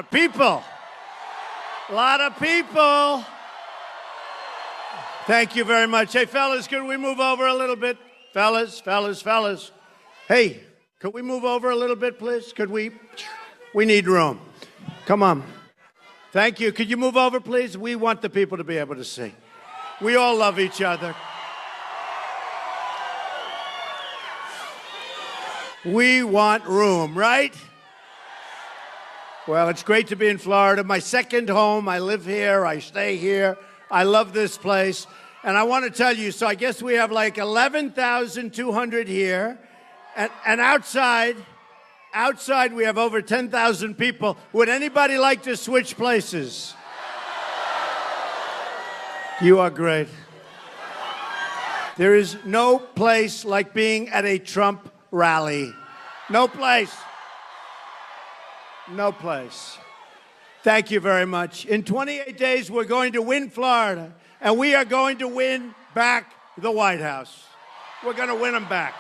of people. A lot of people. Thank you very much. Hey, fellas, could we move over a little bit? Fellas. Hey, could we move over a little bit, please? Could we? We need room. Come on. Thank you. Could you move over, please? We want the people to be able to see. We all love each other. We want room, right? Well, it's great to be in Florida. My second home. I live here. I stay here. I love this place. And I want to tell you, so I guess we have like 11,200 here. And outside we have over 10,000 people. Would anybody like to switch places? You are great. There is no place like being at a Trump rally. No place. No place. Thank you very much. In 28 days, we're going to win Florida, and we are going to win back the White House. We're going to win them back.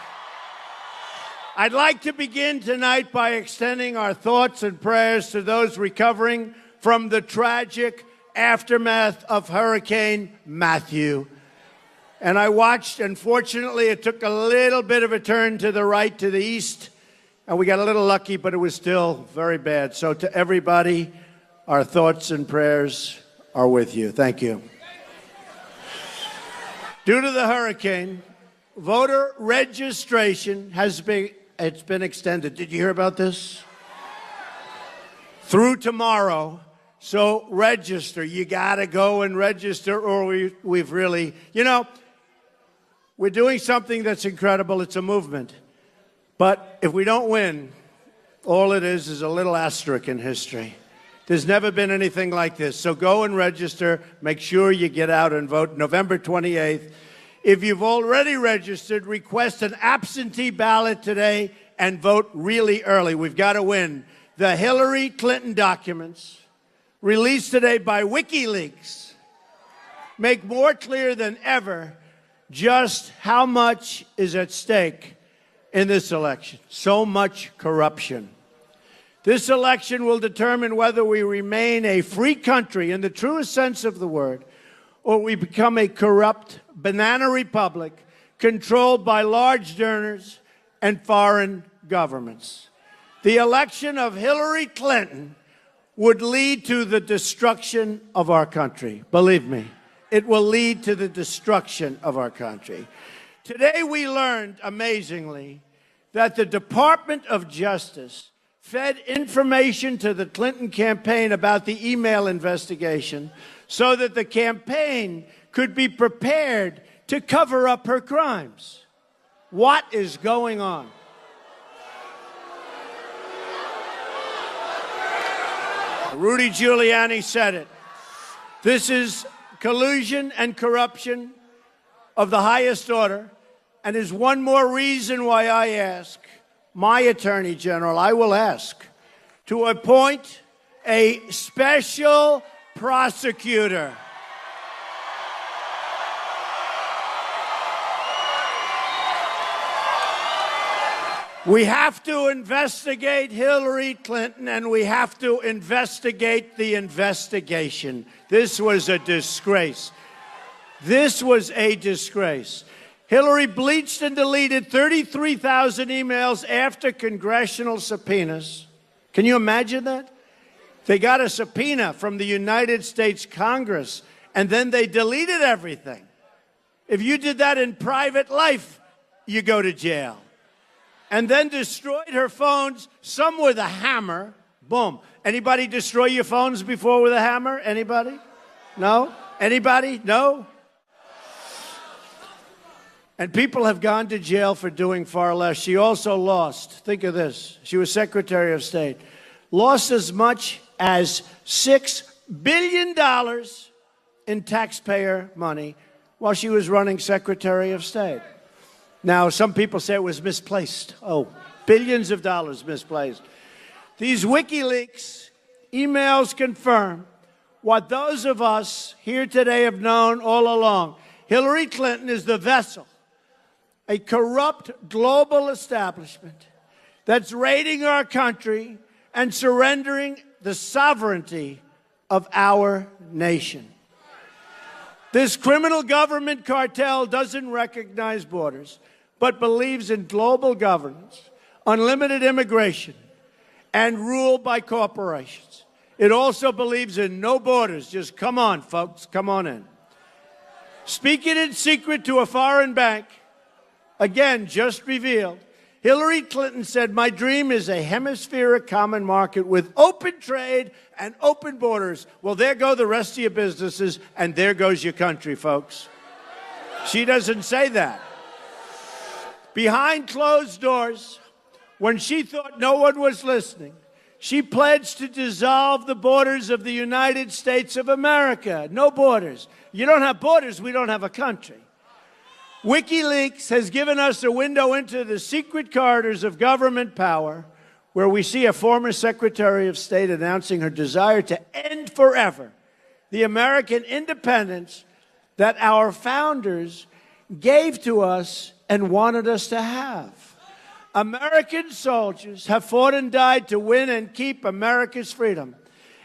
I'd like to begin tonight by extending our thoughts and prayers to those recovering from the tragic aftermath of Hurricane Matthew. And I watched, and fortunately, it took a little bit of a turn to the right, to the east, and we got a little lucky, but it was still very bad. So to everybody, our thoughts and prayers are with you. Thank you. Due to the hurricane, voter registration it's been extended. Did you hear about this? Through tomorrow. So register. You got to go and register, or we've really, we're doing something that's incredible. It's a movement. But if we don't win, all it is a little asterisk in history. There's never been anything like this. So go and register. Make sure you get out and vote November 28th. If you've already registered, request an absentee ballot today and vote really early. We've got to win. The Hillary Clinton documents, released today by WikiLeaks, make more clear than ever just how much is at stake in this election. So much corruption. This election will determine whether we remain a free country in the truest sense of the word, or we become a corrupt banana republic controlled by large donors and foreign governments. The election of Hillary Clinton would lead to the destruction of our country. Believe me, it will lead to the destruction of our country. Today we learned, amazingly, that the Department of Justice fed information to the Clinton campaign about the email investigation so that the campaign could be prepared to cover up her crimes. What is going on? Rudy Giuliani said it. This is collusion and corruption of the highest order, and is one more reason why I ask my Attorney General, I will ask, to appoint a special prosecutor. We have to investigate Hillary Clinton, and we have to investigate the investigation. This was a disgrace. This was a disgrace. Hillary bleached and deleted 33,000 emails after congressional subpoenas. Can you imagine that? They got a subpoena from the United States Congress, and then they deleted everything. If you did that in private life, you go to jail. And then destroyed her phones, some with a hammer. Boom. Anybody destroy your phones before with a hammer? Anybody? No? Anybody? No? And people have gone to jail for doing far less. She also lost, think of this, she was Secretary of State, lost as much as $6 billion in taxpayer money while she was running Secretary of State. Now, some people say it was misplaced. Oh, billions of dollars misplaced. These WikiLeaks emails confirm what those of us here today have known all along. Hillary Clinton is the vessel, a corrupt global establishment that's raiding our country, and surrendering the sovereignty of our nation. This criminal government cartel doesn't recognize borders, but believes in global governance, unlimited immigration, and rule by corporations. It also believes in no borders. Just come on, folks, come on in. Speaking in secret to a foreign bank, again, just revealed, Hillary Clinton said, "My dream is a hemispheric common market with open trade and open borders." Well, there go the rest of your businesses, and there goes your country, folks. She doesn't say that. Behind closed doors, when she thought no one was listening, she pledged to dissolve the borders of the United States of America. No borders. You don't have borders, we don't have a country. WikiLeaks has given us a window into the secret corridors of government power, where we see a former Secretary of State announcing her desire to end forever the American independence that our founders gave to us and wanted us to have. American soldiers have fought and died to win and keep America's freedom.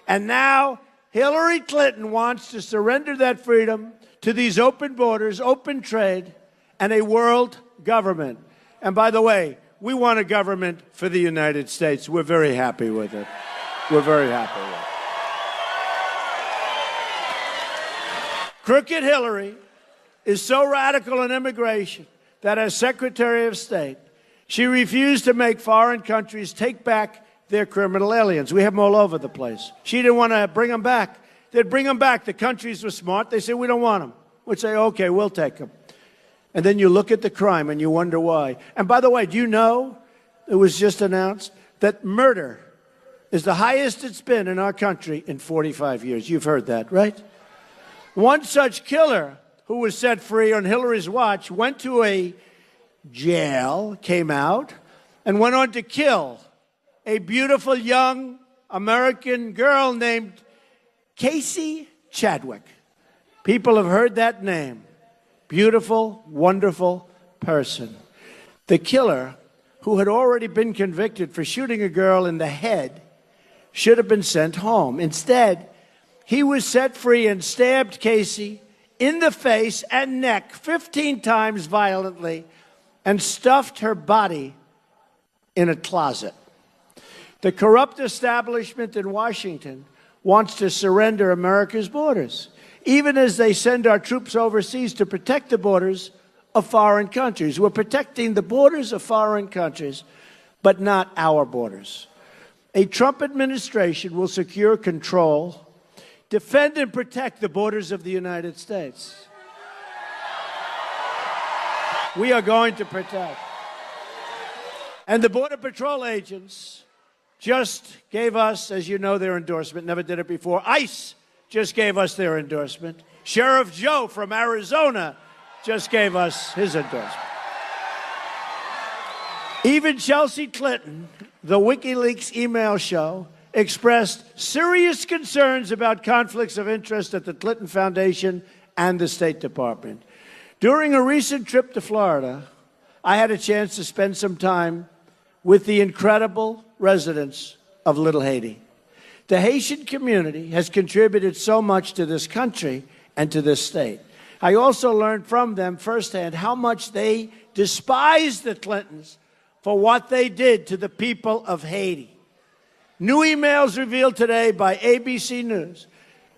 And now Hillary Clinton wants to surrender that freedom to these open borders, open trade, and a world government. And by the way, we want a government for the United States. We're very happy with it. We're very happy with it. Crooked Hillary is so radical in immigration that as Secretary of State, she refused to make foreign countries take back their criminal aliens. We have them all over the place. She didn't want to bring them back. They'd bring them back. The countries were smart. They said, "We don't want them." We'd say, "Okay, we'll take them." And then you look at the crime and you wonder why. And by the way, do you know, it was just announced that murder is the highest it's been in our country in 45 years. You've heard that, right? One such killer who was set free on Hillary's watch went to a jail, came out, and went on to kill a beautiful young American girl named Casey Chadwick. People have heard that name. Beautiful, wonderful person. The killer, who had already been convicted for shooting a girl in the head, should have been sent home. Instead, he was set free and stabbed Casey in the face and neck 15 times violently and stuffed her body in a closet. The corrupt establishment in Washington wants to surrender America's borders, even as they send our troops overseas to protect the borders of foreign countries. We're protecting the borders of foreign countries, but not our borders. A Trump administration will secure control, defend and protect the borders of the United States. We are going to protect. And the Border Patrol agents just gave us, as you know, their endorsement. Never did it before. ICE just gave us their endorsement. Sheriff Joe from Arizona just gave us his endorsement. Even Chelsea Clinton, the WikiLeaks email show, expressed serious concerns about conflicts of interest at the Clinton Foundation and the State Department. During a recent trip to Florida, I had a chance to spend some time with the incredible residents of Little Haiti. The Haitian community has contributed so much to this country and to this state. I also learned from them firsthand how much they despise the Clintons for what they did to the people of Haiti. New emails revealed today by ABC News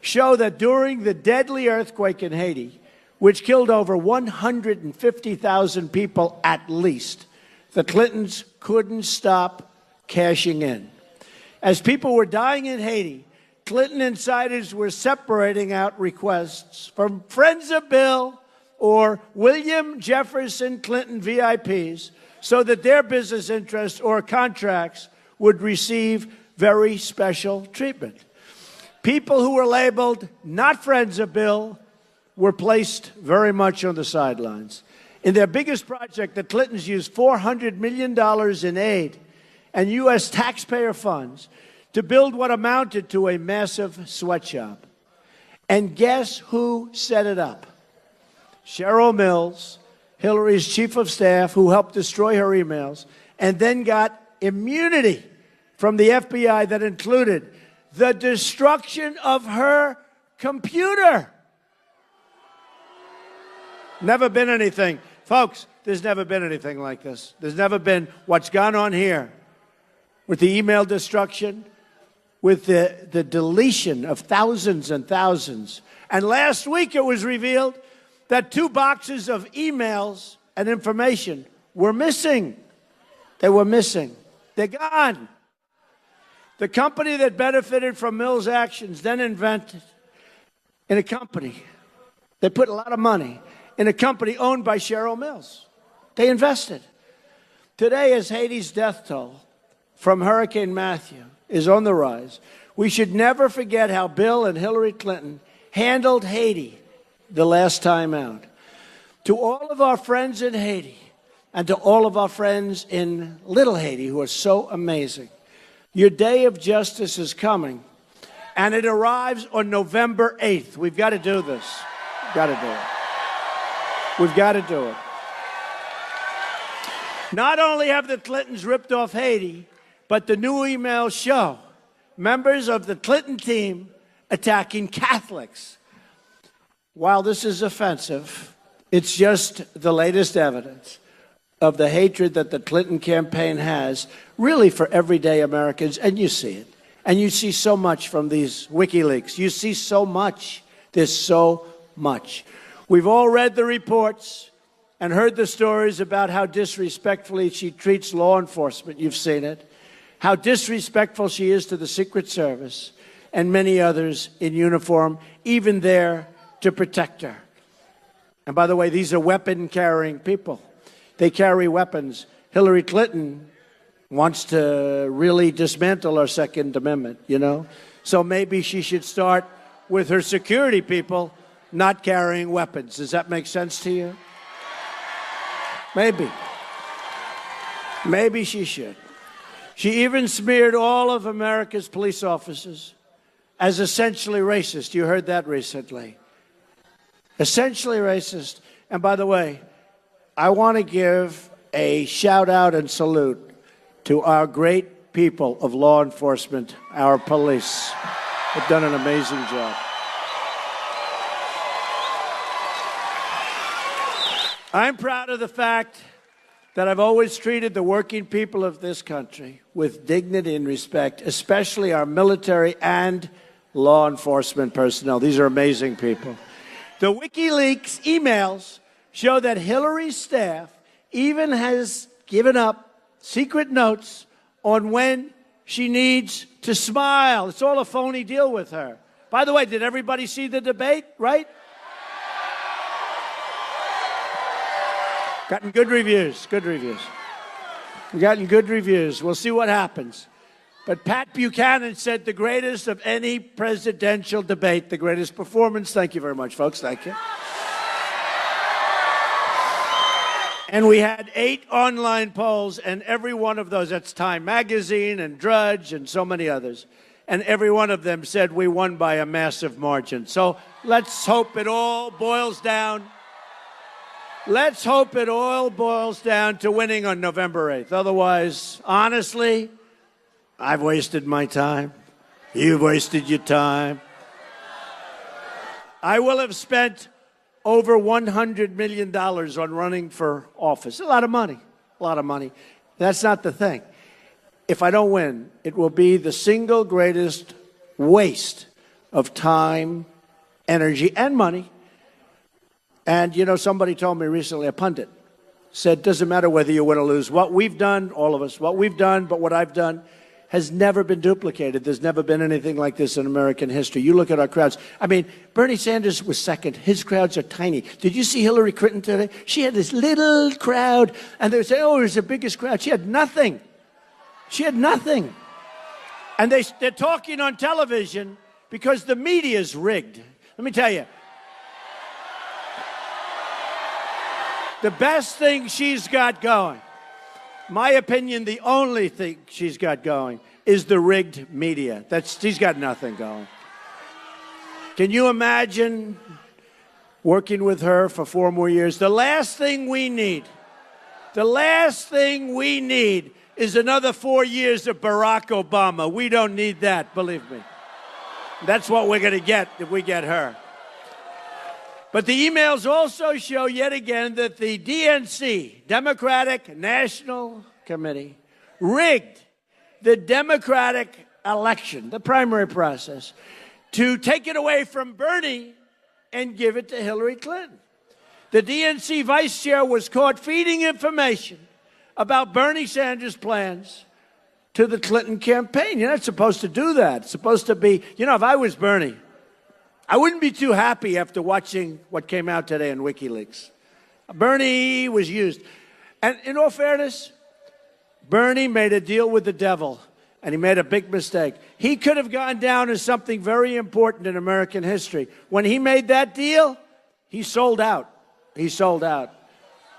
show that during the deadly earthquake in Haiti, which killed over 150,000 people at least, the Clintons couldn't stop cashing in. As people were dying in Haiti, Clinton insiders were separating out requests from friends of Bill or William Jefferson Clinton VIPs so that their business interests or contracts would receive very special treatment. People who were labeled not friends of Bill were placed very much on the sidelines. In their biggest project, the Clintons used $400 million in aid and U.S. taxpayer funds to build what amounted to a massive sweatshop. And guess who set it up? Cheryl Mills, Hillary's chief of staff, who helped destroy her emails, and then got immunity from the FBI that included the destruction of her computer. Never been anything. Folks, there's never been anything like this. There's never been what's gone on here with the email destruction, with the deletion of thousands and thousands. And last week it was revealed that 2 boxes of emails and information were missing. They were missing. They're gone. The company that benefited from Mill's actions then invented in a company. They put a lot of money in a company owned by Cheryl Mills. They invested. Today, as Haiti's death toll from Hurricane Matthew is on the rise, we should never forget how Bill and Hillary Clinton handled Haiti the last time out. To all of our friends in Haiti and to all of our friends in Little Haiti who are so amazing, your day of justice is coming, and it arrives on November 8th. We've got to do this. We've got to do it. We've got to do it. Not only have the Clintons ripped off Haiti, but the new emails show members of the Clinton team attacking Catholics. While this is offensive, it's just the latest evidence of the hatred that the Clinton campaign has, really for everyday Americans, and you see it. And you see so much from these WikiLeaks. You see so much. There's so much. We've all read the reports and heard the stories about how disrespectfully she treats law enforcement. You've seen it. How disrespectful she is to the Secret Service and many others in uniform, even there to protect her. And by the way, these are weapon-carrying people. They carry weapons. Hillary Clinton wants to really dismantle our Second Amendment, you know? So maybe she should start with her security people not carrying weapons. Does that make sense to you? Maybe. Maybe she should. She even smeared all of America's police officers as essentially racist. You heard that recently. Essentially racist. And by the way, I want to give a shout out and salute to our great people of law enforcement, our police. They've done an amazing job. I'm proud of the fact that I've always treated the working people of this country with dignity and respect, especially our military and law enforcement personnel. These are amazing people. The WikiLeaks emails show that Hillary's staff even has given up secret notes on when she needs to smile. It's all a phony deal with her. By the way, did everybody see the debate, right? Gotten good reviews, good reviews. We've gotten good reviews. We'll see what happens. But Pat Buchanan said the greatest of any presidential debate, the greatest performance. Thank you very much, folks. Thank you. And we had 8 online polls, and every one of those, that's Time Magazine and Drudge and so many others, and every one of them said we won by a massive margin. So let's hope it all boils down. Let's hope it all boils down to winning on November 8th. Otherwise, honestly, I've wasted my time. You've wasted your time. I will have spent over $100 million on running for office. A lot of money, a lot of money. That's not the thing. If I don't win, it will be the single greatest waste of time, energy, and money. And, you know, somebody told me recently, a pundit, said, doesn't matter whether you win or lose. What we've done, all of us, what we've done, but what I've done has never been duplicated. There's never been anything like this in American history. You look at our crowds. I mean, Bernie Sanders was second. His crowds are tiny. Did you see Hillary Clinton today? She had this little crowd, and they would say, oh, it was the biggest crowd. She had nothing. She had nothing. And they're talking on television because the media is rigged. Let me tell you. The best thing she's got going, my opinion, the only thing she's got going is the rigged media. She's got nothing going. Can you imagine working with her for 4 more years? The last thing we need is another 4 years of Barack Obama. We don't need that, believe me. That's what we're going to get if we get her. But the emails also show yet again that the DNC, Democratic National Committee, rigged the Democratic election, the primary process, to take it away from Bernie and give it to Hillary Clinton. The DNC vice chair was caught feeding information about Bernie Sanders' plans to the Clinton campaign. You're not supposed to do that. It's supposed to be, if I was Bernie, I wouldn't be too happy after watching what came out today in WikiLeaks. Bernie was used. And in all fairness, Bernie made a deal with the devil, and he made a big mistake. He could have gone down as something very important in American history. When he made that deal, he sold out. He sold out.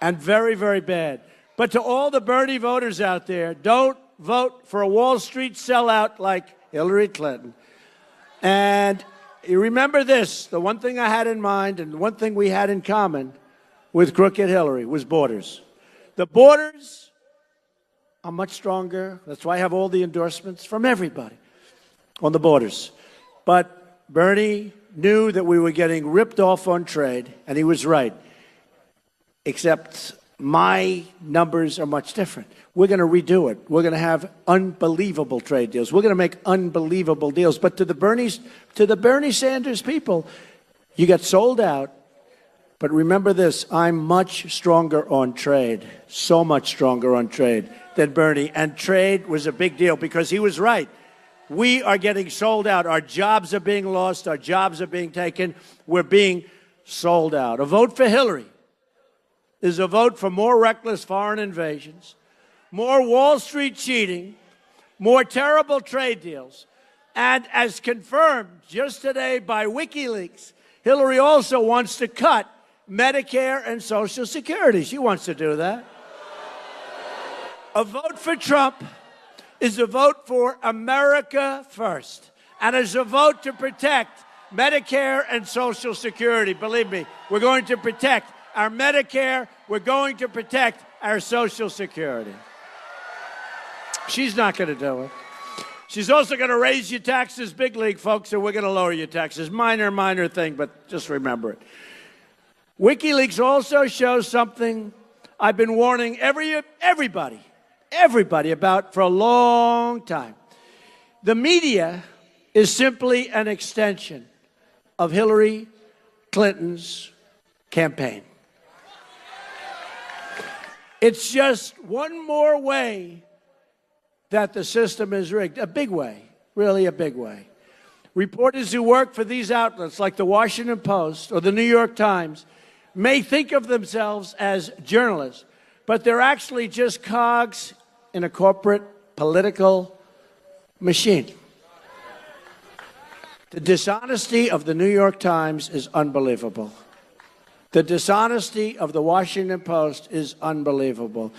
And very, very bad. But to all the Bernie voters out there, don't vote for a Wall Street sellout like Hillary Clinton. And you remember this, the one thing I had in mind and the one thing we had in common with crooked Hillary was borders. The borders are much stronger. That's why I have all the endorsements from everybody on the borders. But Bernie knew that we were getting ripped off on trade, and he was right. Except my numbers are much different. We're going to redo it. We're going to have unbelievable trade deals. We're going to make unbelievable deals. But to the Bernie Sanders people, you got sold out. But remember this, I'm much stronger on trade, so much stronger on trade than Bernie. And trade was a big deal because he was right. We are getting sold out. Our jobs are being lost. Our jobs are being taken. We're being sold out. A vote for Hillary is a vote for more reckless foreign invasions, more Wall Street cheating, more terrible trade deals. And as confirmed just today by WikiLeaks, Hillary also wants to cut Medicare and Social Security. She wants to do that. A vote for Trump is a vote for America first, and is a vote to protect Medicare and Social Security. Believe me, we're going to protect our Medicare. We're going to protect our Social Security. She's not going to do it. She's also going to raise your taxes, big league, folks, and we're going to lower your taxes. Minor thing, but just remember it. WikiLeaks also shows something I've been warning everybody about for a long time. The media is simply an extension of Hillary Clinton's campaign. It's just one more way that the system is rigged. A big way, really a big way. Reporters who work for these outlets like the Washington Post or the New York Times may think of themselves as journalists, but they're actually just cogs in a corporate political machine. The dishonesty of the New York Times is unbelievable. The dishonesty of the Washington Post is unbelievable.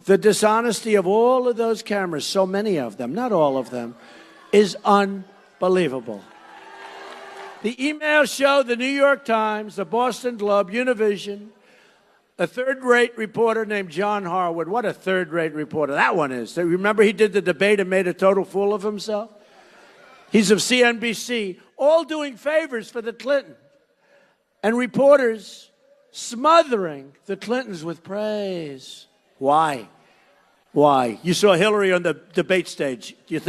The dishonesty of all of those cameras, so many of them, not all of them, is unbelievable. The emails show the New York Times, the Boston Globe, Univision, a third-rate reporter named John Harwood. What a third-rate reporter that one is. Remember he did the debate and made a total fool of himself? He's of CNBC, all doing favors for the Clintons. And reporters smothering the Clintons with praise. Why? Why? You saw Hillary on the debate stage. Do you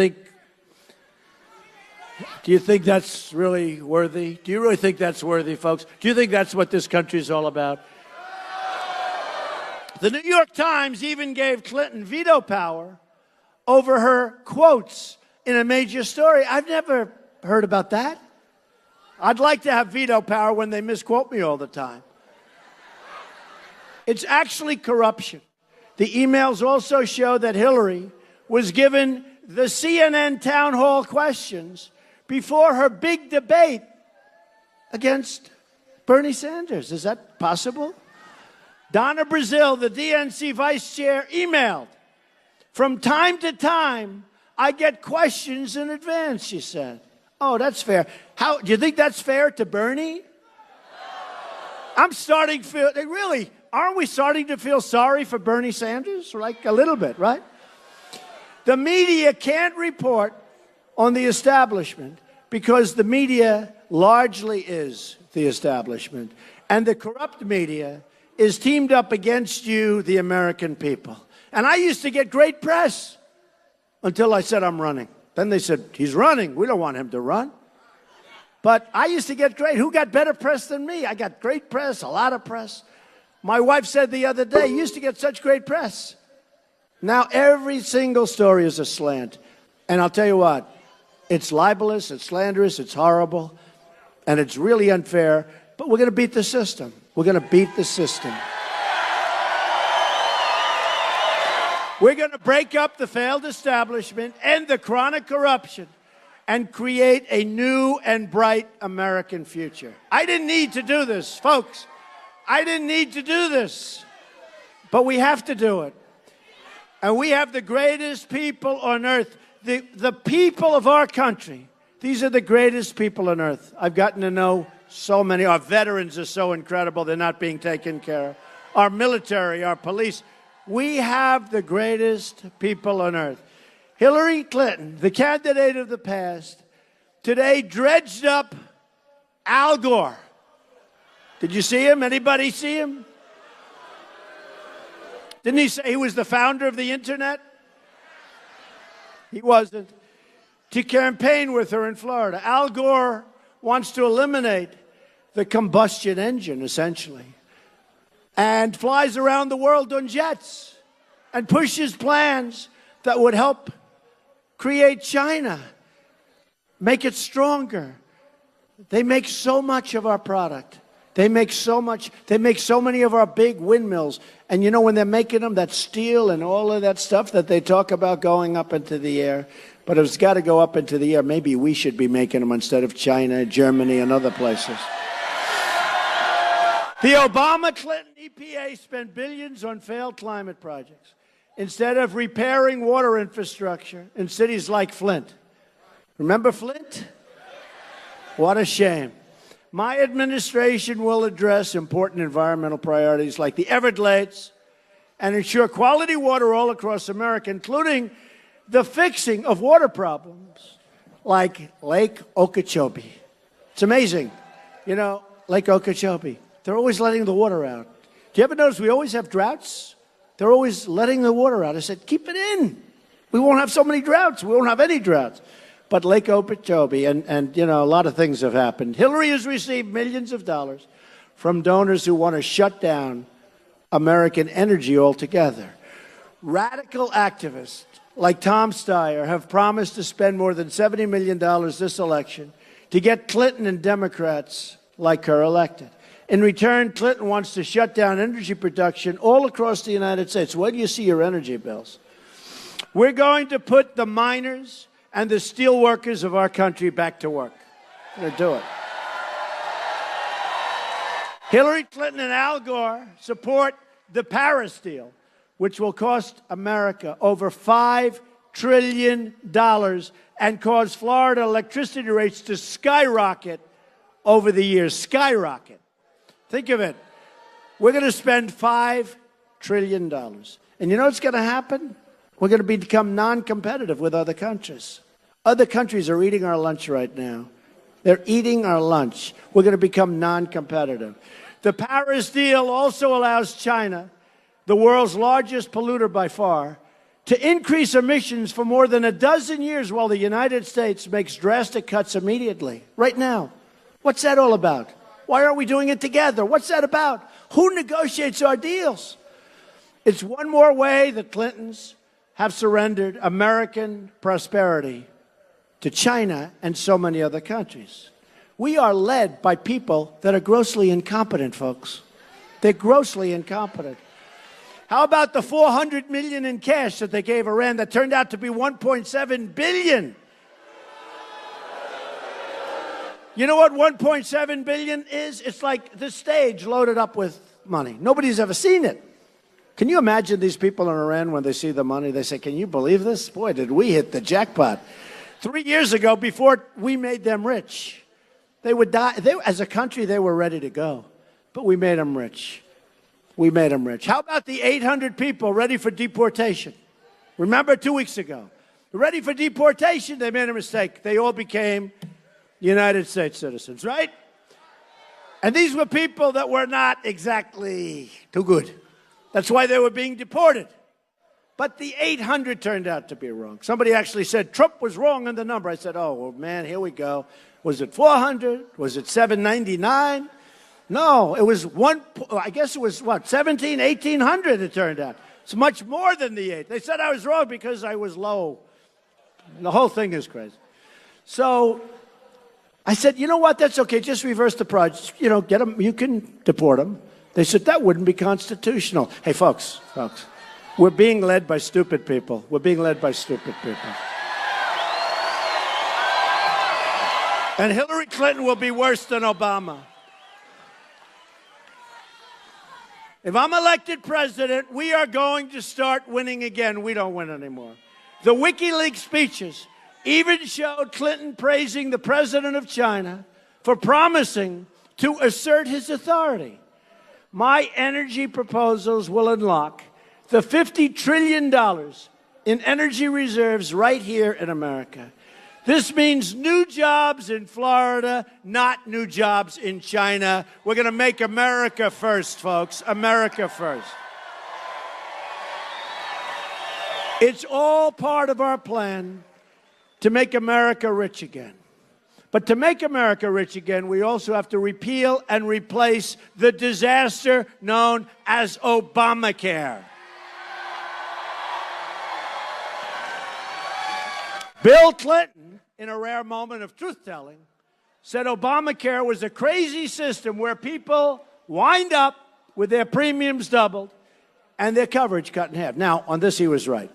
think that's really worthy? Do you really think that's worthy, folks? Do you think that's what this country is all about? The New York Times even gave Clinton veto power over her quotes in a major story. I've never heard about that. I'd like to have veto power when they misquote me all the time. It's actually corruption. The emails also show that Hillary was given the CNN town hall questions before her big debate against Bernie Sanders. Is that possible? Donna Brazile, the DNC vice chair, emailed, "From time to time, I get questions in advance," she said. Oh, that's fair. How do you think that's fair to Bernie? I'm starting to feel, really, aren't we starting to feel sorry for Bernie Sanders? Like a little bit, right? The media can't report on the establishment because the media largely is the establishment. And the corrupt media is teamed up against you, the American people. And I used to get great press until I said I'm running. Then they said, he's running. We don't want him to run. But I used to get great. Who got better press than me? I got great press, a lot of press. My wife said the other day, you used to get such great press. Now every single story is a slant. And I'll tell you what, it's libelous, it's slanderous, it's horrible, and it's really unfair. But we're going to beat the system. We're going to beat the system. We're going to break up the failed establishment, end the chronic corruption, and create a new and bright American future. I didn't need to do this, folks. I didn't need to do this. But we have to do it. And we have the greatest people on earth. The people of our country, these are the greatest people on earth. I've gotten to know so many. Our veterans are so incredible. They're not being taken care of. Our military, our police. We have the greatest people on earth. Hillary Clinton, the candidate of the past, today dredged up Al Gore. Did you see him? Anybody see him? Didn't he say he was the founder of the internet? He wasn't. To campaign with her in Florida. Al Gore wants to eliminate the combustion engine, essentially, and flies around the world on jets and pushes plans that would help create China, make it stronger. They make so much of our product. They make so much. They make so many of our big windmills. And you know, when they're making them, that steel and all of that stuff that they talk about going up into the air, but it's got to go up into the air. Maybe we should be making them instead of China, Germany, and other places. The Obama-Clinton EPA spent billions on failed climate projects instead of repairing water infrastructure in cities like Flint. Remember Flint? What a shame. My administration will address important environmental priorities like the Everglades and ensure quality water all across America, including the fixing of water problems like Lake Okeechobee. It's amazing. You know, Lake Okeechobee. They're always letting the water out. Do you ever notice we always have droughts? They're always letting the water out. I said, keep it in. We won't have so many droughts. We won't have any droughts. But Lake Okeechobee, and you know, a lot of things have happened. Hillary has received millions of dollars from donors who want to shut down American energy altogether. Radical activists like Tom Steyer have promised to spend more than $70 million this election to get Clinton and Democrats like her elected. In return, Clinton wants to shut down energy production all across the United States. Where do you see your energy bills? We're going to put the miners and the steel workers of our country back to work. We're going to do it. Hillary Clinton and Al Gore support the Paris deal, which will cost America over $5 trillion and cause Florida electricity rates to skyrocket over the years. Skyrocket. Think of it. We're going to spend $5 trillion. And you know what's going to happen? We're going to become non-competitive with other countries. Other countries are eating our lunch right now. They're eating our lunch. We're going to become non-competitive. The Paris deal also allows China, the world's largest polluter by far, to increase emissions for more than a dozen years while the United States makes drastic cuts immediately, right now. What's that all about? Why aren't we doing it together? What's that about? Who negotiates our deals? It's one more way the Clintons have surrendered American prosperity to China and so many other countries. We are led by people that are grossly incompetent, folks. They're grossly incompetent. How about the $400 million in cash that they gave Iran that turned out to be $1.7 billion? You know what $1.7 billion is? It's like the stage loaded up with money. Nobody's ever seen it. Can you imagine these people in Iran when they see the money? They say, can you believe this? Boy, did we hit the jackpot. 3 years ago, before we made them rich, they would die. As a country, they were ready to go. But we made them rich. We made them rich. How about the 800 people ready for deportation? Remember 2 weeks ago? ready for deportation. They made a mistake. They all became United States citizens, right? And these were people that were not exactly too good. That's why they were being deported. But the 800 turned out to be wrong. Somebody actually said Trump was wrong on the number. I said, oh, well, man, here we go. Was it 400? Was it 799? No, it was I guess it was, 1,800 it turned out. It's much more than the 8. They said I was wrong because I was low. The whole thing is crazy. So I said, you know what? That's okay. Just reverse the project. You know, get them. You can deport them. They said that wouldn't be constitutional. Hey, folks, we're being led by stupid people. We're being led by stupid people. And Hillary Clinton will be worse than Obama. If I'm elected president, we are going to start winning again. We don't win anymore. The WikiLeaks speeches even showed Clinton praising the president of China for promising to assert his authority. My energy proposals will unlock the $50 trillion in energy reserves right here in America. This means new jobs in Florida, not new jobs in China. We're going to make America first, folks. America first. It's all part of our plan to make America rich again. But to make America rich again, we also have to repeal and replace the disaster known as Obamacare. Bill Clinton, in a rare moment of truth-telling, said Obamacare was a crazy system where people wind up with their premiums doubled and their coverage cut in half. Now, on this he was right?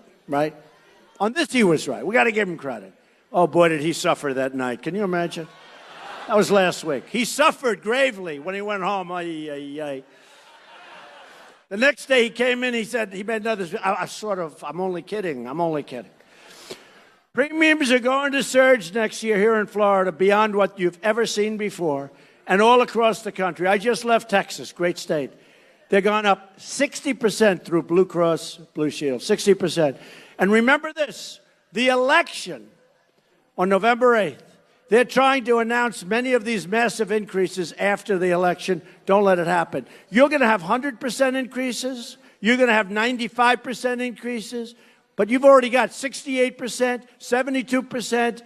On this he was right. We got to give him credit. Oh, boy, did he suffer that night. Can you imagine? That was last week. He suffered gravely when he went home. The next day he came in, he said, he made another, I'm only kidding. Premiums are going to surge next year here in Florida beyond what you've ever seen before and all across the country. I just left Texas, great state. They're gone up 60% through Blue Cross Blue Shield, 60%. And remember this, the election on November 8th, they're trying to announce many of these massive increases after the election. Don't let it happen. You're going to have 100% increases. You're going to have 95% increases. But you've already got 68%, 72%.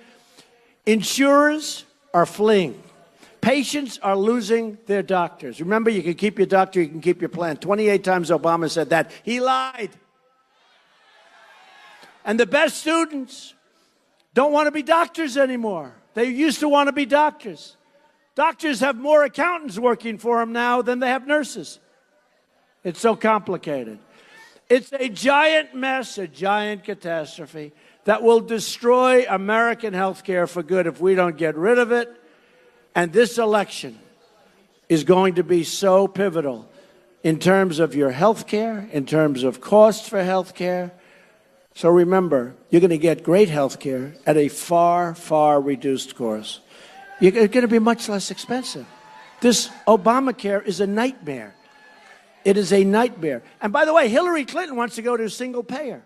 Insurers are fleeing. Patients are losing their doctors. Remember, you can keep your doctor, you can keep your plan. 28 times Obama said that. He lied. And the best students don't want to be doctors anymore. They used to want to be doctors. Doctors have more accountants working for them now than they have nurses. It's so complicated. It's a giant mess, a giant catastrophe that will destroy American health care for good if we don't get rid of it. And this election is going to be so pivotal in terms of your health care, in terms of cost for health care. So remember, you're going to get great health care at a far, far reduced cost. You're going to be much less expensive. This Obamacare is a nightmare. It is a nightmare. And by the way, Hillary Clinton wants to go to a single payer.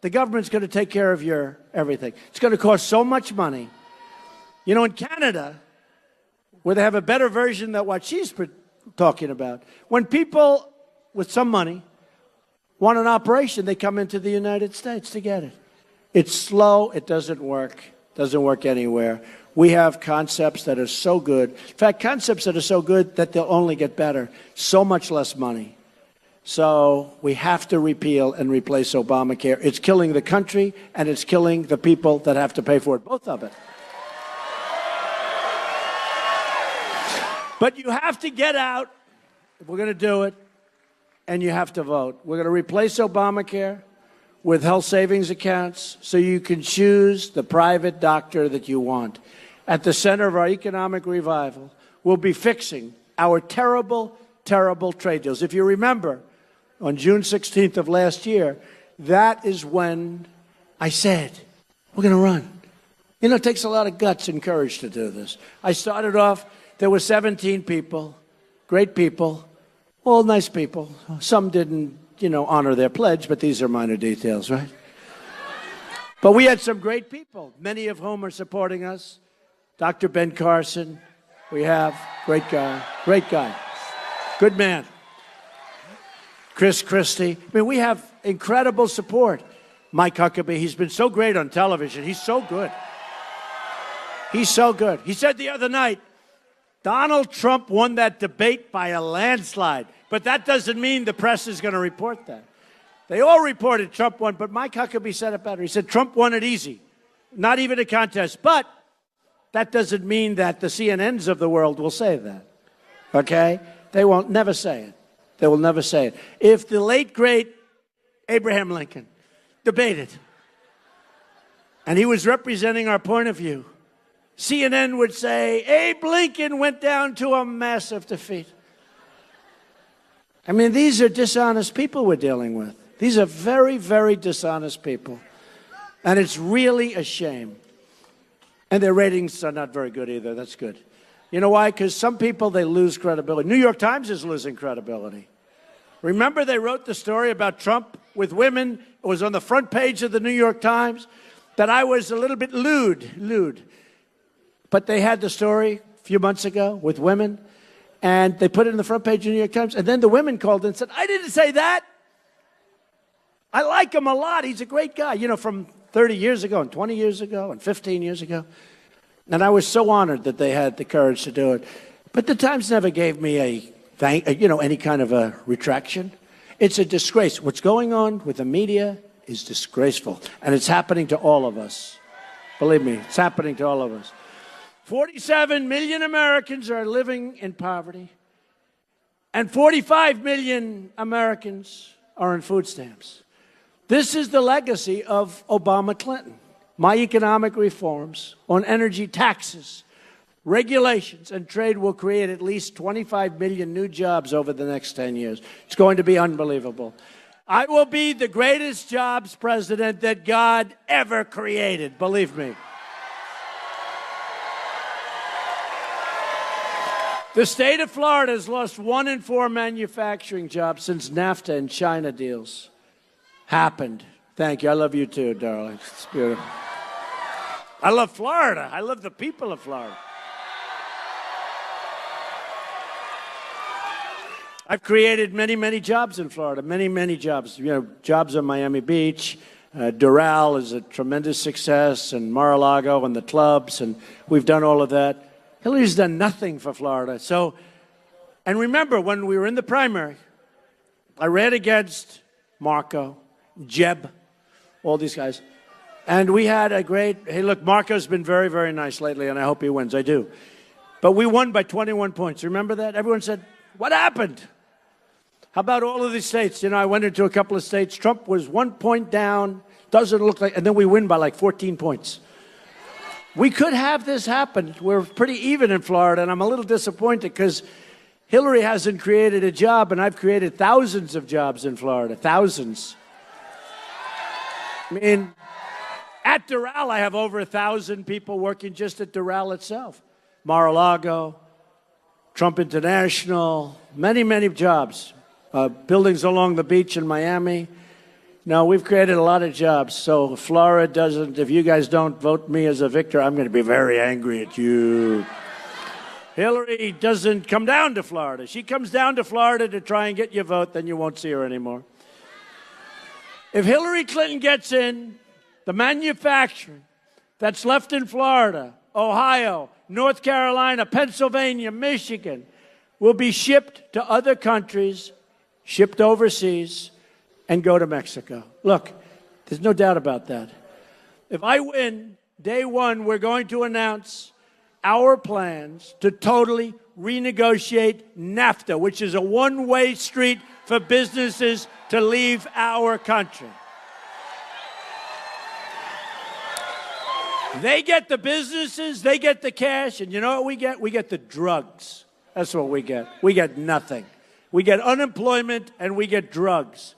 The government's going to take care of your everything. It's going to cost so much money. You know, in Canada, where they have a better version than what she's talking about, when people with some money want an operation, they come into the United States to get it. It's slow. It doesn't work. Doesn't work anywhere. We have concepts that are so good. In fact, concepts that are so good that they'll only get better. So much less money. So we have to repeal and replace Obamacare. It's killing the country, and it's killing the people that have to pay for it, both of it. But you have to get out, if we're going to do it, and you have to vote. We're going to replace Obamacare with health savings accounts so you can choose the private doctor that you want. At the center of our economic revival, we'll be fixing our terrible, terrible trade deals. If you remember, on June 16th of last year, that is when I said, we're going to run. You know, it takes a lot of guts and courage to do this. I started off, there were 17 people, great people, all nice people. Some didn't, honor their pledge, but these are minor details, right? But we had some great people, many of whom are supporting us. Dr. Ben Carson, we have, great guy, good man. Chris Christie. I mean, we have incredible support. Mike Huckabee, he's been so great on television. He's so good. He's so good. He said the other night, Donald Trump won that debate by a landslide. But that doesn't mean the press is going to report that. They all reported Trump won, but Mike Huckabee said it better. He said Trump won it easy, not even a contest. But that doesn't mean that the CNNs of the world will say that, okay? They won't never say it. They will never say it. If the late, great Abraham Lincoln debated, and he was representing our point of view, CNN would say, Abe Lincoln went down to a massive defeat. I mean, these are dishonest people we're dealing with. These are very, very dishonest people. And it's really a shame. And their ratings are not very good either. That's good. You know why? Because some people, they lose credibility. New York Times is losing credibility. Remember they wrote the story about Trump with women? It was on the front page of the New York Times. That I was a little bit lewd. But they had the story a few months ago with women. And they put it in the front page of the New York Times. And then the women called and said, I didn't say that. I like him a lot. He's a great guy. You know, from 30 years ago and 20 years ago and 15 years ago. And I was so honored that they had the courage to do it. But the Times never gave me any kind of a retraction. It's a disgrace. What's going on with the media is disgraceful. And it's happening to all of us. Believe me, it's happening to all of us. 47 million Americans are living in poverty. And 45 million Americans are on food stamps. This is the legacy of Obama-Clinton. My economic reforms on energy taxes, regulations, and trade will create at least 25 million new jobs over the next 10 years. It's going to be unbelievable. I will be the greatest jobs president that God ever created, believe me. The state of Florida has lost 1 in 4 manufacturing jobs since NAFTA and China deals happened. Thank you. I love you too, darling. It's beautiful. I love Florida. I love the people of Florida. I've created many, many jobs in Florida. Many, many jobs. You know, jobs on Miami Beach. Doral is a tremendous success, and Mar-a-Lago and the clubs, and we've done all of that. Hillary's done nothing for Florida. So, and remember, when we were in the primary, I ran against Marco, Jeb, all these guys. And we had a great, hey, look, Marco's been very, very nice lately, and I hope he wins. I do. But we won by 21 points. Remember that? Everyone said, what happened? How about all of these states? You know, I went into a couple of states. Trump was 1 point down, doesn't look like, and then we win by like 14 points. We could have this happen. We're pretty even in Florida, and I'm a little disappointed because Hillary hasn't created a job, and I've created thousands of jobs in Florida, thousands. I mean, at Doral, I have over 1,000 people working just at Doral itself. Mar-a-Lago, Trump International, many, many jobs. Buildings along the beach in Miami. No, we've created a lot of jobs. So if Florida doesn't, if you guys don't vote me as a victor, I'm going to be very angry at you. Hillary doesn't come down to Florida. She comes down to Florida to try and get your vote, then you won't see her anymore. If Hillary Clinton gets in, the manufacturing that's left in Florida, Ohio, North Carolina, Pennsylvania, Michigan, will be shipped to other countries, shipped overseas, and go to Mexico. Look, there's no doubt about that. If I win, day one, we're going to announce our plans to totally renegotiate NAFTA, which is a one-way street for businesses to leave our country. They get the businesses, they get the cash, and you know what we get? We get the drugs. That's what we get. We get nothing. We get unemployment, and we get drugs.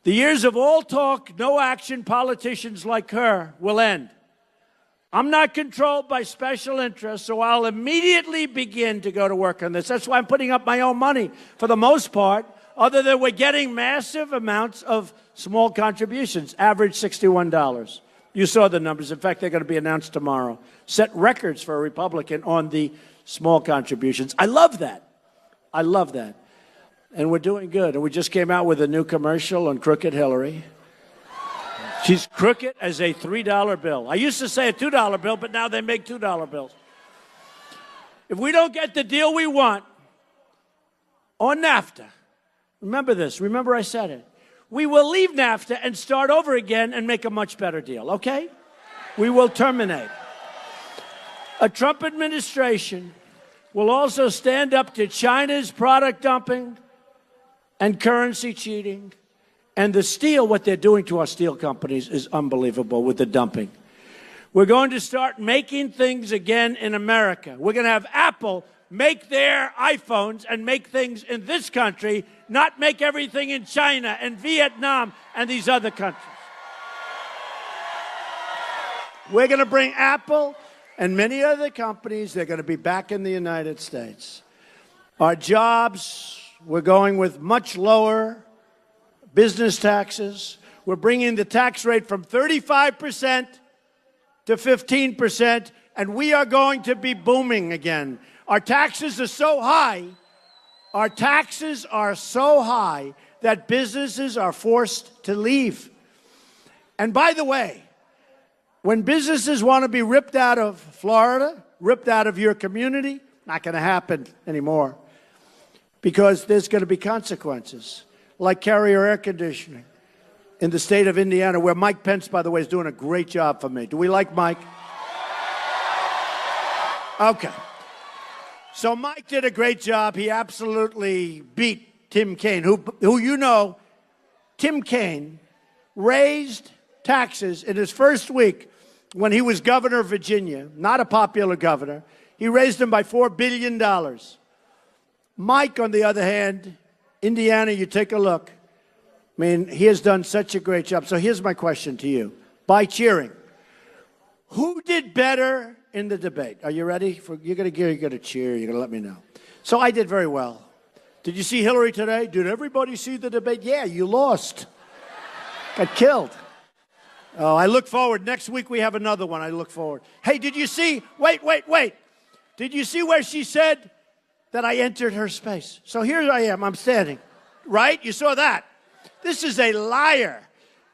The years of all talk, no action politicians like her will end. I'm not controlled by special interests, so I'll immediately begin to go to work on this. That's why I'm putting up my own money. For the most part, other than we're getting massive amounts of small contributions, average $61. You saw the numbers. In fact, they're going to be announced tomorrow. Set records for a Republican on the small contributions. I love that. I love that. And we're doing good. And we just came out with a new commercial on Crooked Hillary. She's crooked as a $3 bill. I used to say a $2 bill, but now they make $2 bills. If we don't get the deal we want on NAFTA, remember this, remember I said it, we will leave NAFTA and start over again and make a much better deal, okay? We will terminate. A Trump administration will also stand up to China's product dumping and currency cheating. And the steel, what they're doing to our steel companies is unbelievable with the dumping. We're going to start making things again in America. We're going to have Apple make their iPhones and make things in this country, not make everything in China and Vietnam and these other countries. We're going to bring Apple and many other companies, they're going to be back in the United States. Our jobs, we're going with much lower business taxes. We're bringing the tax rate from 35% to 15%, and we are going to be booming again. Our taxes are so high, that businesses are forced to leave. And by the way, when businesses want to be ripped out of Florida, ripped out of your community, not going to happen anymore, because there's going to be consequences. Like Carrier Air Conditioning in the state of Indiana, where Mike Pence, by the way, is doing a great job for me. Do we like Mike? Okay. So Mike did a great job. He absolutely beat Tim Kaine, who you know, Tim Kaine raised taxes in his first week when he was governor of Virginia, not a popular governor. He raised them by $4 billion. Mike, on the other hand, Indiana, you take a look. I mean, he has done such a great job. So here's my question to you. By cheering, who did better in the debate? Are you ready? You're going to cheer. You're going to let me know. So I did very well. Did you see Hillary today? Did everybody see the debate? Yeah, you lost. Got killed. Oh, I look forward. Next week we have another one. I look forward. Hey, did you see? Wait. Did you see where she said that I entered her space? So here I am. I'm standing. Right? You saw that. This is a liar.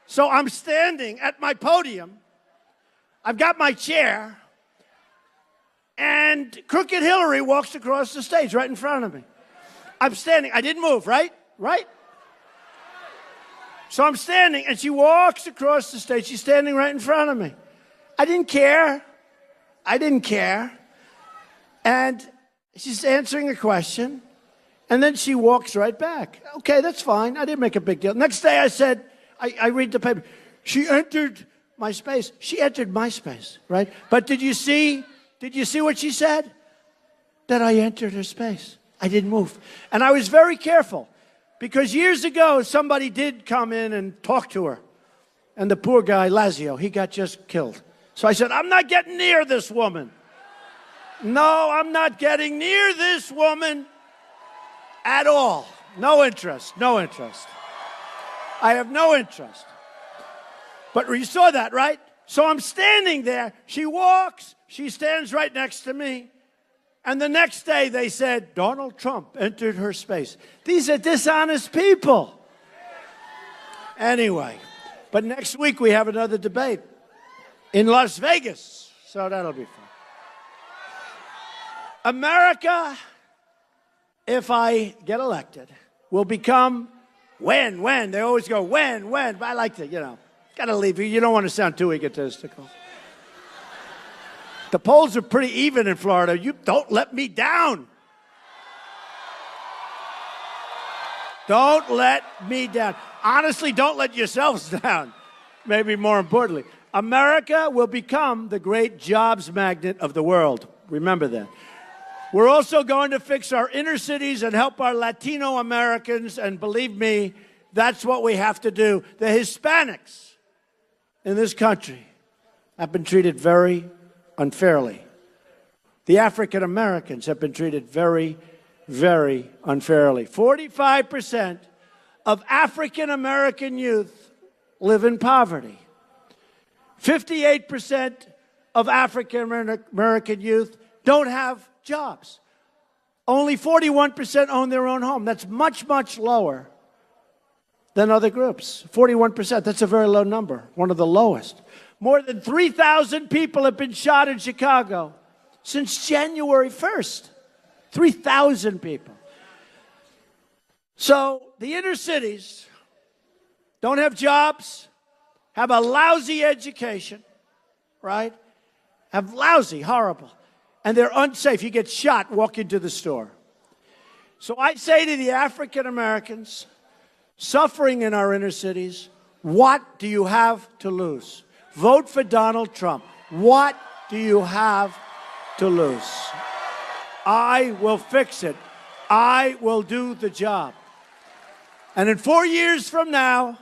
So I'm standing at my podium. I've got my chair. And Crooked Hillary walks across the stage right in front of me. I'm standing. I didn't move, right? Right? So I'm standing, and she walks across the stage. She's standing right in front of me. I didn't care. And she's answering a question, and then she walks right back. Okay, that's fine. I didn't make a big deal. Next day I said, I read the paper. She entered my space. She entered my space, right? But did you see what she said? That I entered her space. I didn't move. And I was very careful, because years ago, somebody did come in and talk to her. And the poor guy, Lazio, he got just killed. So I said, I'm not getting near this woman. No, I'm not getting near this woman at all. No interest. I have no interest. But you saw that, right? So I'm standing there. She walks. She stands right next to me. And the next day they said, Donald Trump entered her space. These are dishonest people. Anyway, but next week we have another debate in Las Vegas. So that'll be fun. America, if I get elected, will become when. They always go when. But I like to, got to leave. You don't want to sound too egotistical. The polls are pretty even in Florida. You don't let me down. Don't let me down. Honestly, don't let yourselves down. Maybe more importantly, America will become the great jobs magnet of the world. Remember that. We're also going to fix our inner cities and help our Latino Americans. And believe me, that's what we have to do. The Hispanics in this country have been treated very unfairly. The African Americans have been treated very, very unfairly. 45% of African American youth live in poverty. 58% of African American youth don't have jobs. Only 41% own their own home. That's much, much lower than other groups. 41%, that's a very low number, one of the lowest. More than 3,000 people have been shot in Chicago since January 1st. 3,000 people. So the inner cities don't have jobs, have a lousy education, right? Have lousy, horrible. And they're unsafe. You get shot walking to the store. So I say to the African Americans suffering in our inner cities, what do you have to lose? Vote for Donald Trump. What do you have to lose? I will fix it. I will do the job. And in 4 years from now,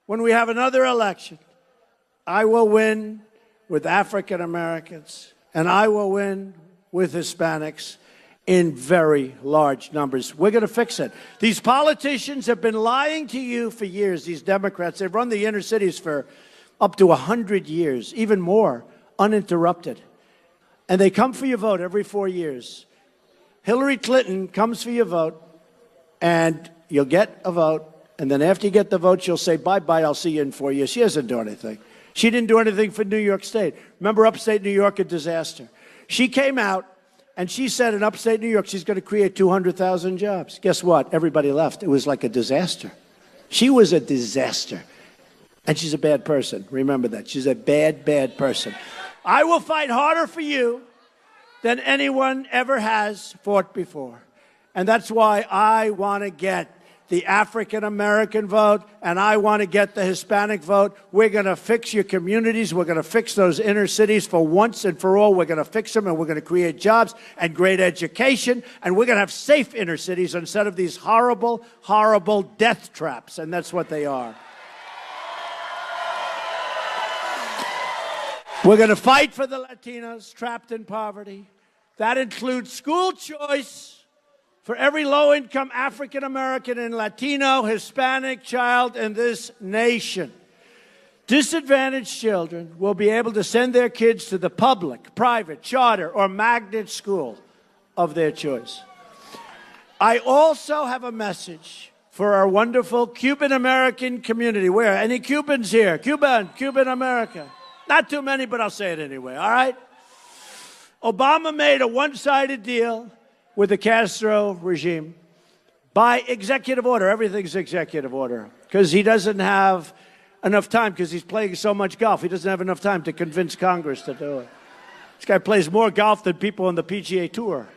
when we have another election, I will win with African Americans, and I will win with Hispanics in very large numbers. We're going to fix it. These politicians have been lying to you for years, these Democrats. They've run the inner cities for up to 100 years, even more, uninterrupted. And they come for your vote every 4 years. Hillary Clinton comes for your vote, and you'll get a vote. And then after you get the vote, she'll say, bye-bye, I'll see you in 4 years. She doesn't do anything. She didn't do anything for New York State. Remember upstate New York, a disaster. She came out, and she said in upstate New York, she's going to create 200,000 jobs. Guess what? Everybody left. It was like a disaster. She was a disaster. And she's a bad person. Remember that. She's a bad, bad person. I will fight harder for you than anyone ever has fought before. And that's why I want to get the African-American vote, and I want to get the Hispanic vote. We're going to fix your communities. We're going to fix those inner cities for once and for all. We're going to fix them, and we're going to create jobs and great education, and we're going to have safe inner cities instead of these horrible, horrible death traps, and that's what they are. We're going to fight for the Latinos trapped in poverty. That includes school choice for every low-income African-American and Latino, Hispanic child in this nation. Disadvantaged children will be able to send their kids to the public, private, charter, or magnet school of their choice. I also have a message for our wonderful Cuban-American community. Where? Any Cubans here? Cuban America. Not too many, but I'll say it anyway, all right? Obama made a one-sided deal with the Castro regime by executive order. Everything's executive order because he doesn't have enough time because he's playing so much golf. He doesn't have enough time to convince Congress to do it. This guy plays more golf than people on the PGA Tour.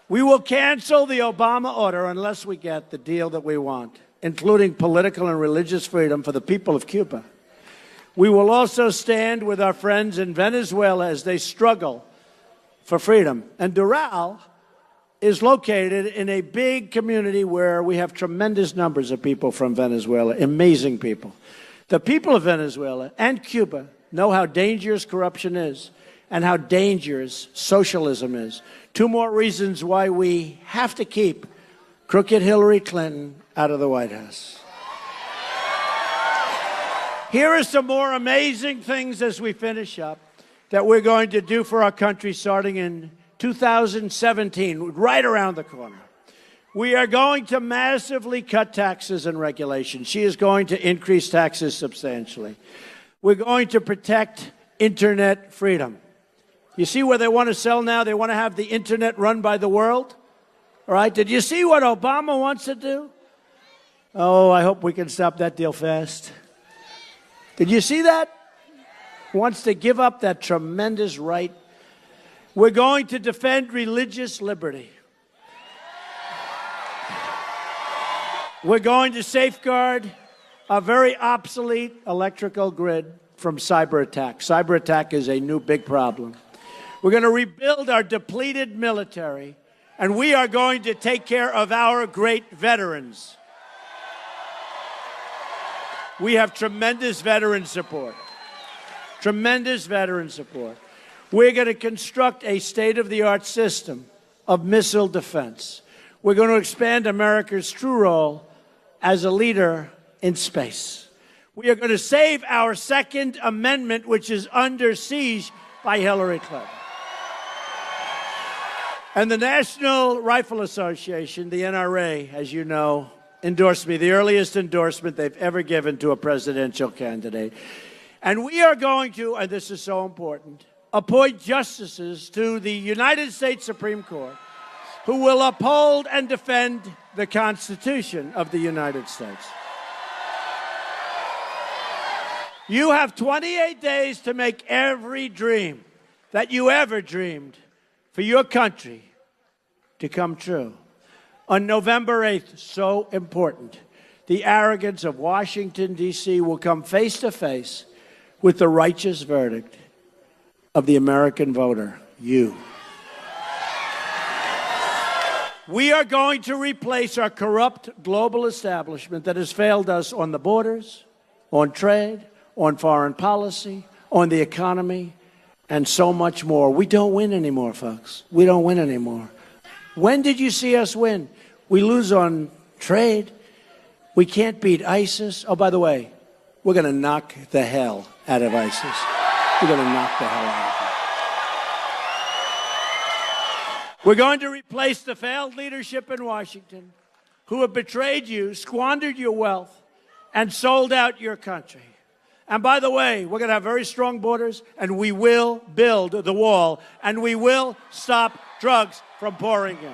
We will cancel the Obama order unless we get the deal that we want, including political and religious freedom for the people of Cuba. We will also stand with our friends in Venezuela as they struggle for freedom. And Doral is located in a big community where we have tremendous numbers of people from Venezuela, amazing people. The people of Venezuela and Cuba know how dangerous corruption is and how dangerous socialism is. Two more reasons why we have to keep crooked Hillary Clinton out of the White House. Here are some more amazing things as we finish up that we're going to do for our country starting in 2017, right around the corner. We are going to massively cut taxes and regulations. She is going to increase taxes substantially. We're going to protect internet freedom. You see where they want to sell now? They want to have the internet run by the world. All right? Did you see what Obama wants to do? Oh, I hope we can stop that deal fast. Did you see that? Wants to give up that tremendous right. We're going to defend religious liberty. We're going to safeguard a very obsolete electrical grid from cyber attack. Cyber attack is a new big problem. We're going to rebuild our depleted military, and we are going to take care of our great veterans. We have tremendous veteran support. Tremendous veteran support. We're going to construct a state-of-the-art system of missile defense. We're going to expand America's true role as a leader in space. We are going to save our Second Amendment, which is under siege by Hillary Clinton. And the National Rifle Association, the NRA, as you know, endorsed me, the earliest endorsement they've ever given to a presidential candidate. And we are going to, and this is so important, appoint justices to the United States Supreme Court who will uphold and defend the Constitution of the United States. You have 28 days to make every dream that you ever dreamed for your country to come true. On November 8th, so important, the arrogance of Washington, D.C. will come face to face with the righteous verdict of the American voter, you. We are going to replace our corrupt global establishment that has failed us on the borders, on trade, on foreign policy, on the economy, and so much more. We don't win anymore, folks. We don't win anymore. When did you see us win? We lose on trade. We can't beat ISIS. Oh, by the way, we're going to knock the hell out of ISIS. We're going to knock the hell out of them. We're going to replace the failed leadership in Washington who have betrayed you, squandered your wealth, and sold out your country. And by the way, we're going to have very strong borders, and we will build the wall, and we will stop drugs from pouring in.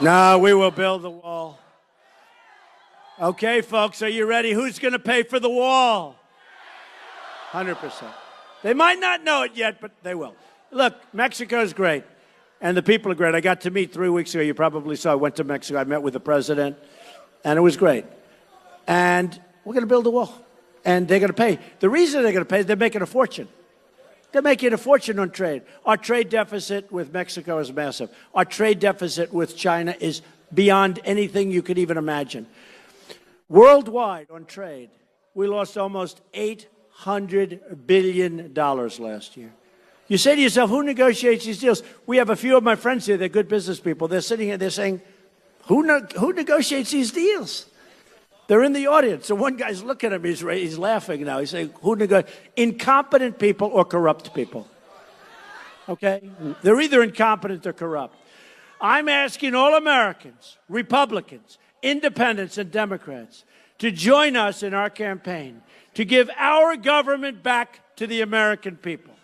No, we will build the wall. Okay, folks, are you ready? Who's going to pay for the wall? 100%. They might not know it yet, but they will. Look, Mexico's great, and the people are great. I got to meet 3 weeks ago. You probably saw I went to Mexico. I met with the president, and it was great. And we're going to build a wall, and they're going to pay. The reason they're going to pay is they're making a fortune. They're making a fortune on trade. Our trade deficit with Mexico is massive. Our trade deficit with China is beyond anything you could even imagine. Worldwide on trade, we lost almost $800 billion last year. You say to yourself, who negotiates these deals? We have a few of my friends here, they're good business people. They're sitting here, they're saying, who negotiates these deals? They're in the audience. So one guy's looking at me, he's laughing now. He's saying, who negotiates? Incompetent people or corrupt people. Okay? They're either incompetent or corrupt. I'm asking all Americans, Republicans, Independents, and Democrats to join us in our campaign to give our government back to the American people.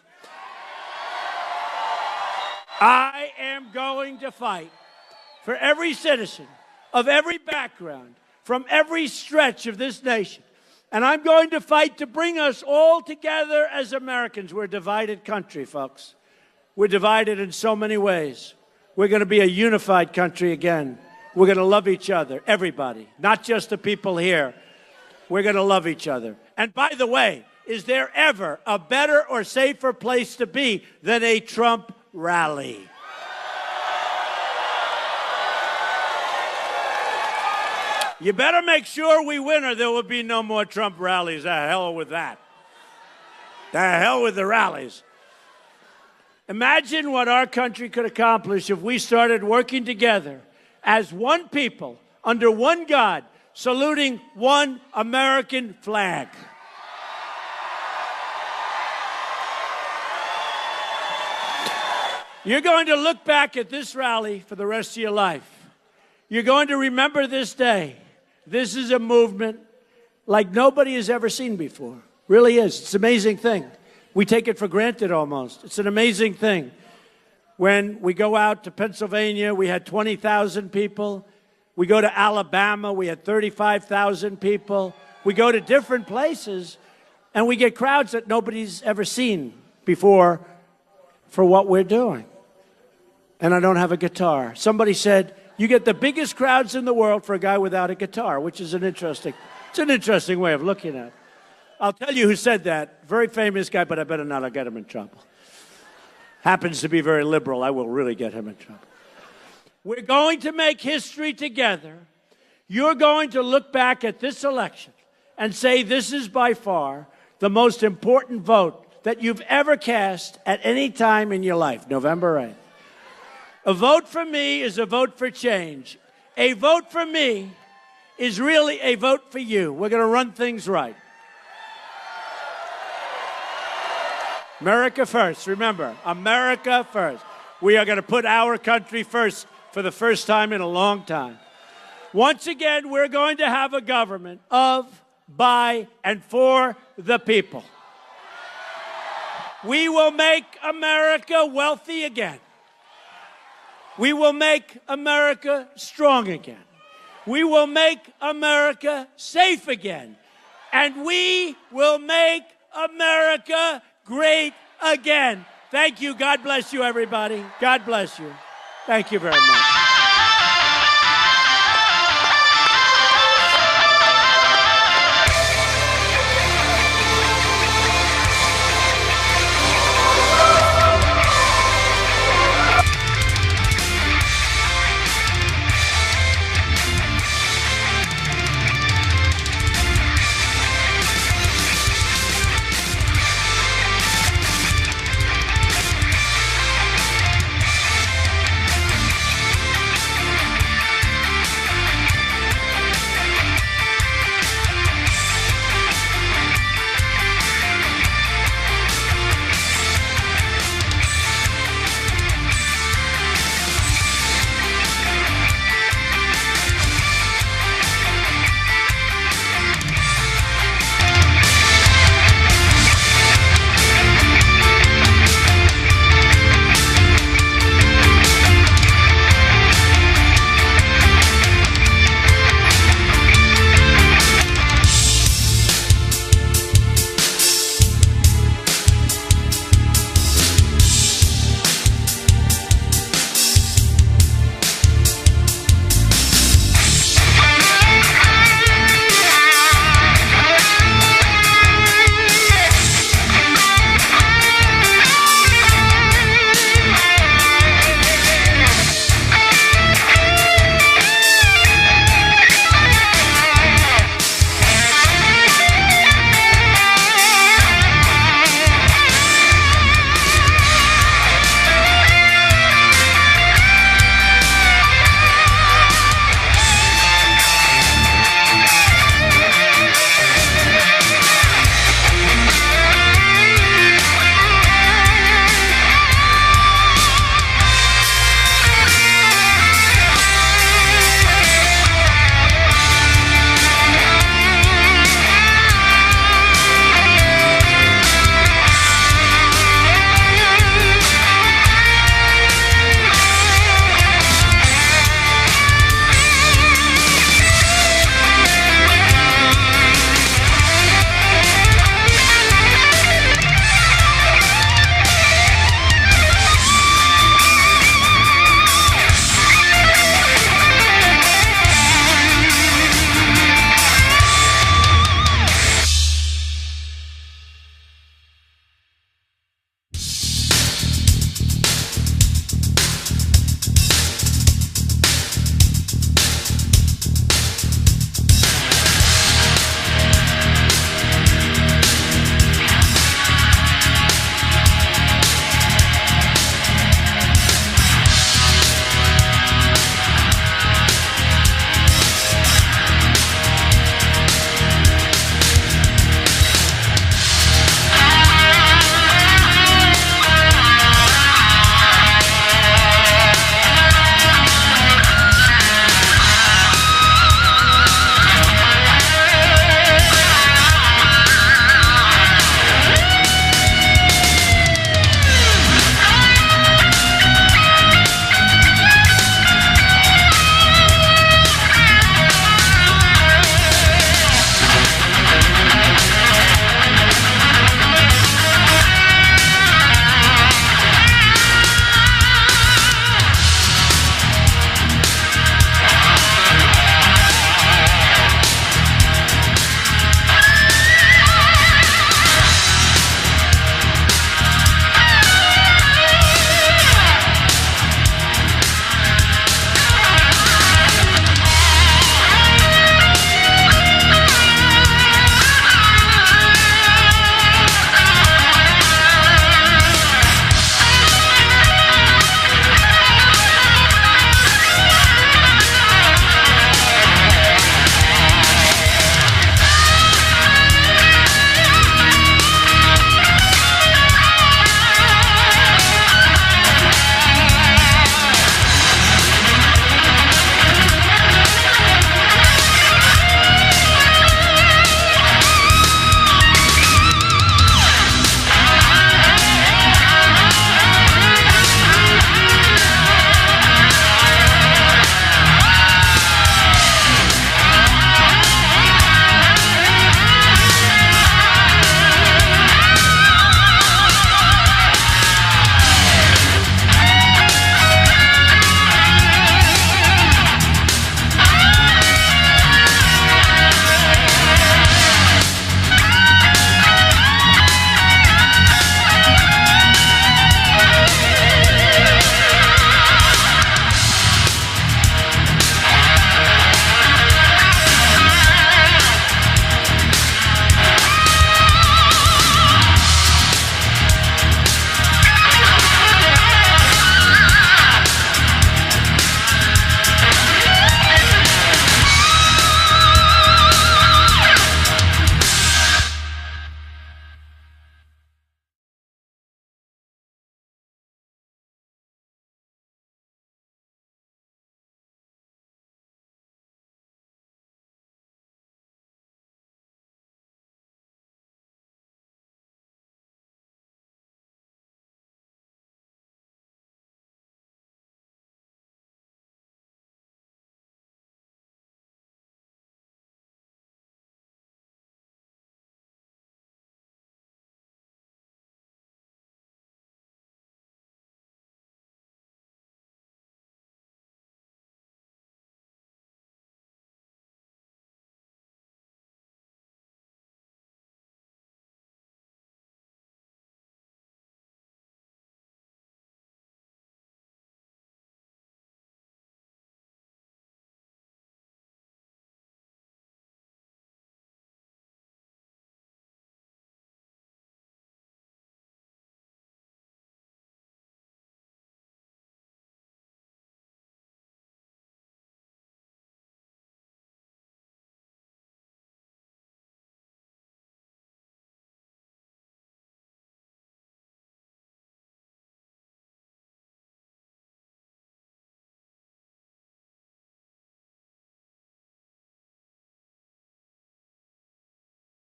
I am going to fight for every citizen of every background, from every stretch of this nation. And I'm going to fight to bring us all together as Americans. We're a divided country, folks. We're divided in so many ways. We're going to be a unified country again. We're going to love each other, everybody, not just the people here. We're going to love each other. And by the way, is there ever a better or safer place to be than a Trump rally? You better make sure we win or there will be no more Trump rallies. The hell with that. The hell with the rallies. Imagine what our country could accomplish if we started working together as one people, under one God, saluting one American flag. You're going to look back at this rally for the rest of your life. You're going to remember this day. This is a movement like nobody has ever seen before. Really is. It's an amazing thing. We take it for granted almost. It's an amazing thing. When we go out to Pennsylvania, we had 20,000 people. We go to Alabama, we had 35,000 people. We go to different places, and we get crowds that nobody's ever seen before for what we're doing. And I don't have a guitar. Somebody said, you get the biggest crowds in the world for a guy without a guitar, which is an interesting way of looking at it. I'll tell you who said that. Very famous guy, but I better not. I'll get him in trouble. happens to be very liberal, I will really get him in trouble. We're going to make history together. You're going to look back at this election and say this is by far the most important vote that you've ever cast at any time in your life, November 8th. A vote for me is a vote for change. A vote for me is really a vote for you. We're going to run things right. America first. Remember, America first. We are going to put our country first for the first time in a long time. Once again, we're going to have a government of, by, and for the people. We will make America wealthy again. We will make America strong again. We will make America safe again. And we will make America great again. Thank you. God bless you, everybody. God bless you. Thank you very much.